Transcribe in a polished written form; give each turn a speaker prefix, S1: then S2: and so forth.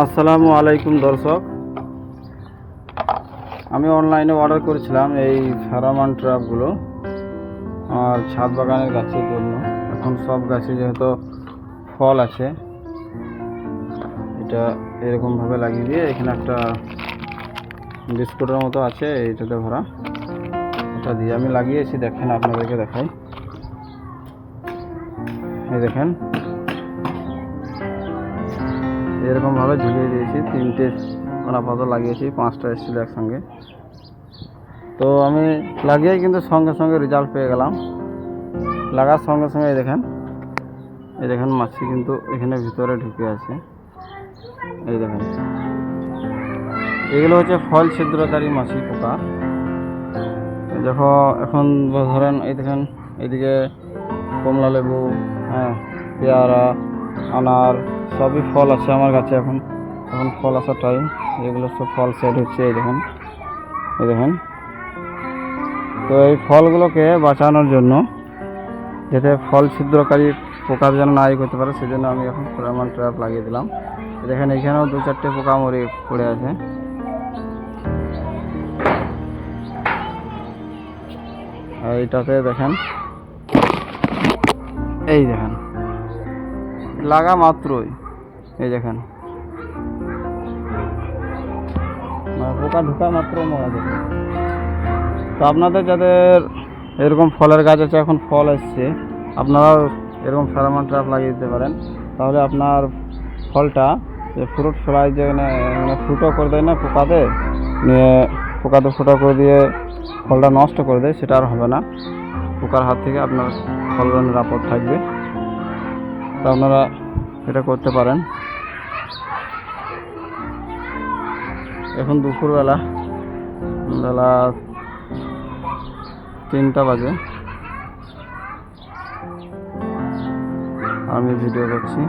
S1: আসসালামু আলাইকুম দর্শক, আমি অনলাইনে অর্ডার করেছিলাম এই ফেরোমন ট্র্যাপগুলো আর ছাদ বাগানের গাছের জন্য। এখন সব গাছে যেহেতু ফল আছে, এটা এরকমভাবে লাগিয়ে দিয়ে এখানে একটা বিস্কুটের মতো আছে, এইটাতে ভরা, এটা দিয়ে আমি লাগিয়েছি। দেখেন, আপনাদেরকে দেখাই। এই দেখেন, এরকমভাবে ঝুলিয়ে দিয়েছি। 3টে পাতা লাগিয়েছি, 5টা এসেছিল একসঙ্গে। তো আমি লাগিয়েই কিন্তু সঙ্গে সঙ্গে রেজাল্ট পেয়ে গেলাম। লাগার সঙ্গে সঙ্গে এই দেখেন মাছি কিন্তু এখানে ভিতরে ঢুকে আছে। এই দেখেন, এগুলো হচ্ছে ফল ছিদ্রকারী মাছি পোকা। যখন এখন ধরেন এই দেখেন, এইদিকে কমলা লেবু, পেয়ারা, আনার সবই ফল আছে আমার গাছে। এখন ফল আসার টাইম। এগুলো সব ফল সেট হচ্ছে। এই দেখেন। তো এই ফলগুলোকে বাঁচানোর জন্য, যাতে ফল ছিদ্রকারী পোকা যেন না করতে পারে, সেজন্য আমি এখন ফেরোমন ট্র্যাপ লাগিয়ে দিলাম। দেখেন, এখানেও 2-4টে পোকা মরে পড়ে আছে। আর এইটাতে দেখেন, এই দেখেন লাগা মাত্রই এই দেখেন পোকা ঢোকা মাত্র মরা যাবে। তো আপনাদের যাদের এরকম ফলের গাছ আছে, এখন ফল এসছে, আপনারাও এরকম ফেরোমন ট্র্যাপ লাগিয়ে দিতে পারেন। তাহলে আপনার ফলটা যে ফ্রুট ফ্লাই, যে মানে ফুটো করে দেয় না পোকাতে, নিয়ে পোকাতে ফুটো করে দিয়ে ফলটা নষ্ট করে দেয়, সেটা আর হবে না। পোকার হাত থেকে আপনার ফলটা নিরাপদ থাকবে। তো আপনারা এটা করতে পারেন। এখন দুপুরবেলা 3টা বাজে, আমি ভিডিও করছি।